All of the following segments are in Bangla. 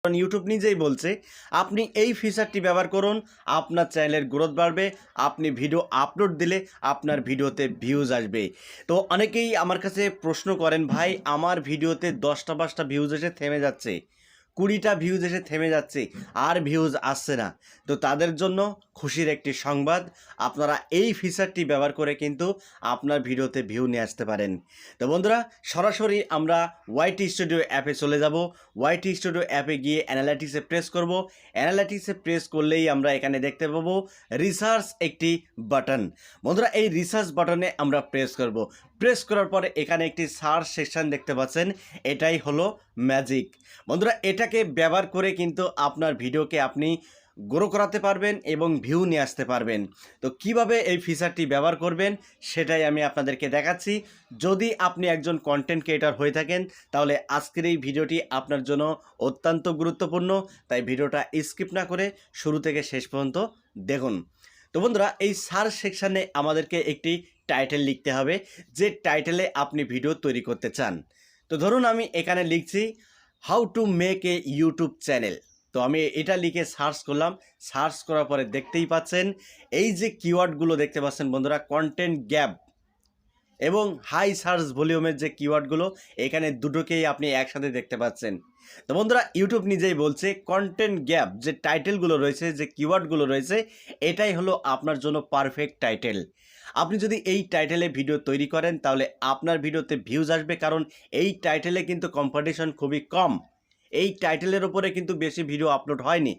কারণ ইউটিউব নিজেই বলছে আপনি এই ফিচারটি ব্যবহার করুন, আপনার চ্যানেলের গ্রোথ বাড়বে, আপনি ভিডিও আপলোড দিলে আপনার ভিডিওতে ভিউজ আসবে। তো অনেকেই আমার কাছে প্রশ্ন করেন, ভাই আমার ভিডিওতে 10টা 5টা ভিউজ এসে থেমে যাচ্ছে, 20টা ভিউজ এসে থেমে যাচ্ছে, আর ভিউজ আসছে না। তো তাদের জন্য খুশির একটি সংবাদ, আপনারা এই ফিচারটি ব্যবহার করে কিন্তু আপনার ভিডিওতে ভিউ নিয়ে আসতে পারেন। তো বন্ধুরা, সরাসরি আমরা ওয়াইটি স্টুডিও অ্যাপে চলে যাব। ওয়াইটি স্টুডিও অ্যাপে গিয়ে অ্যানালাইটিক্সে প্রেস করব। অ্যানালাইটিক্সে প্রেস করলেই আমরা এখানে দেখতে পাবো রিসার্চ একটি বাটন। বন্ধুরা, এই রিসার্চ বাটনে আমরা প্রেস করব। প্রেস করার পরে এখানে একটি সার্চ সেকশন দেখতে পাচ্ছেন, এটাই হলো ম্যাজিক। বন্ধুরা, এটাকে ব্যবহার করে কিন্তু আপনার ভিডিওকে আপনি গ্রো করাতে পারবেন এবং ভিউ নিয়ে আসতে পারবেন। তো কিভাবে এই ফিচারটি ব্যবহার করবেন সেটাই আমি আপনাদেরকে দেখাচ্ছি। যদি আপনি একজন কন্টেন্ট ক্রিয়েটর হয়ে থাকেন তাহলে আজকের এই ভিডিওটি আপনার জন্য অত্যন্ত গুরুত্বপূর্ণ, তাই ভিডিওটা স্কিপ না করে শুরু থেকে শেষ পর্যন্ত দেখুন। তো বন্ধুরা, এই সার্চ সেকশানে আমাদেরকে একটি টাইটেল লিখতে হবে, যে টাইটেলে আপনি ভিডিও তৈরি করতে চান। তো ধরুন আমি এখানে লিখছি how to make a YouTube channel. তো আমি এটা লিখে সার্চ করলাম। সার্চ করার পরে দেখতেই পাচ্ছেন এই যে কিওয়ার্ডগুলো দেখতে পাচ্ছেন বন্ধুরা, কন্টেন্ট গ্যাপ এবং হাই সার্চ ভলিউমের যে কিওয়ার্ডগুলো, এখানে দুটোকেই আপনি একসাথে দেখতে পাচ্ছেন। তো বন্ধুরা, ইউটিউব নিজেই বলছে কন্টেন্ট গ্যাপ যে টাইটেলগুলো রয়েছে, যে কিওয়ার্ডগুলো রয়েছে, এটাই হলো আপনার জন্য পারফেক্ট টাইটেল। আপনি যদি এই টাইটেলে ভিডিও তৈরি করেন তাহলে আপনার ভিডিওতে ভিউজ আসবে, কারণ এই টাইটেলে কিন্তু কম্পিটিশন খুবই কম। এই টাইটেলের ওপরে কিন্তু বেশি ভিডিও আপলোড হয়নি।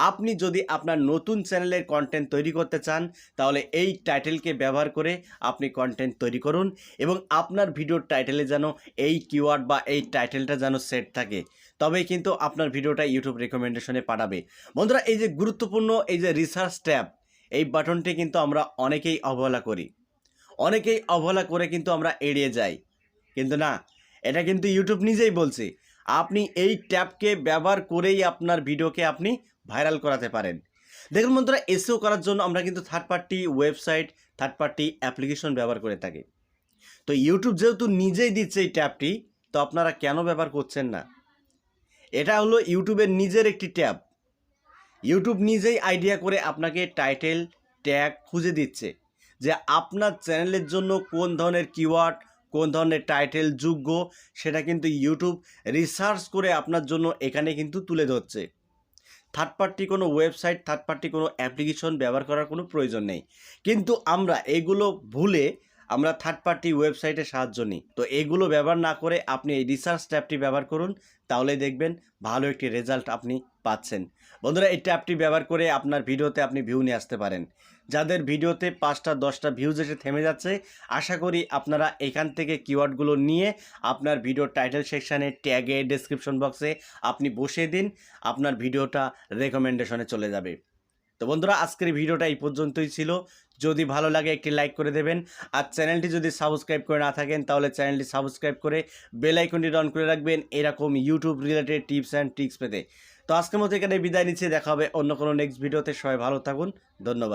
আপনি যদি আপনার নতুন চ্যানেলের কন্টেন্ট তৈরি করতে চান তাহলে এই টাইটেলকে ব্যবহার করে আপনি কন্টেন্ট তৈরি করুন এবং আপনার ভিডিওর টাইটেলে যেন এই কিওয়ার্ড বা এই টাইটেলটা যেন সেট থাকে, তবেই কিন্তু আপনার ভিডিওটা ইউটিউব রেকমেন্ডেশনে পাঠাবে। বন্ধুরা, এই যে গুরুত্বপূর্ণ এই যে রিসার্চ ট্যাব, এই বাটনটি কিন্তু আমরা অনেকেই অবহেলা করি, অনেকেই অবহেলা করে কিন্তু আমরা এড়িয়ে যাই। কিন্তু না, এটা কিন্তু ইউটিউব নিজেই বলছে আপনি এই ট্যাবকে ব্যবহার করেই আপনার ভিডিওকে আপনি ভাইরাল করাতে পারেন। দেখুন বন্ধুরা, এসইও করার জন্য আমরা কিন্তু third party website, third party application ব্যবহার করে থাকি। তো ইউটিউব যেহেতু নিজেই দিচ্ছে এই ট্যাবটি, তো আপনারা কেন ব্যবহার করছেন না? এটা হলো ইউটিউবের নিজের একটি ট্যাব। ইউটিউব নিজেই আইডিয়া করে আপনাকে টাইটেল ট্যাগ খুঁজে দিচ্ছে যে আপনার চ্যানেলের জন্য কোন ধরনের কিওয়ার্ড, কোন ধরনের টাইটেল যোগ্য, সেটা কিন্তু ইউটিউব রিসার্চ করে আপনার জন্য এখানে কিন্তু তুলে ধরছে। থার্ড পার্টি কোনো ওয়েবসাইট, থার্ড পার্টি কোনো অ্যাপ্লিকেশন ব্যবহার করার কোনো প্রয়োজন নেই। কিন্তু আমরা এগুলো ভুলে আমরা থার্ড পার্টি ওয়েবসাইটের সাহায্য নিই। তো এগুলো ব্যবহার না করে আপনি এই রিসার্চ ট্যাবটি ব্যবহার করুন, তাহলে দেখবেন ভালো একটি রেজাল্ট আপনি পাচ্ছেন। বন্ধুরা, এই ট্যাবটি ব্যবহার করে আপনার ভিডিওতে আপনি ভিউ নিয়ে আসতে পারেন। যাদের ভিডিওতে 5টা 10টা ভিউজ এসে থেমে যাচ্ছে, আশা করি আপনারা এখান থেকে কিওয়ার্ডগুলো নিয়ে আপনার ভিডিওর টাইটেল সেকশানে, ট্যাগে, ডেসক্রিপশন বক্সে আপনি বসিয়ে দিন, আপনার ভিডিওটা রেকমেন্ডেশনে চলে যাবে। তো বন্ধুরা, আজকের ভিডিওটা এই পর্যন্তই ছিল। যদি ভালো লাগে একটি লাইক করে দেবেন, আর চ্যানেলটি যদি সাবস্ক্রাইব করে না থাকেন তাহলে চ্যানেলটি সাবস্ক্রাইব করে বেল আইকনটি অন করে রাখবেন এরকম YouTube related tips and tricks পেতে। তো আজকের মতো এখানে বিদায় নিচ্ছি, দেখা হবে অন্য কোনো নেক্সট ভিডিওতে। সবাই ভালো থাকুন, ধন্যবাদ।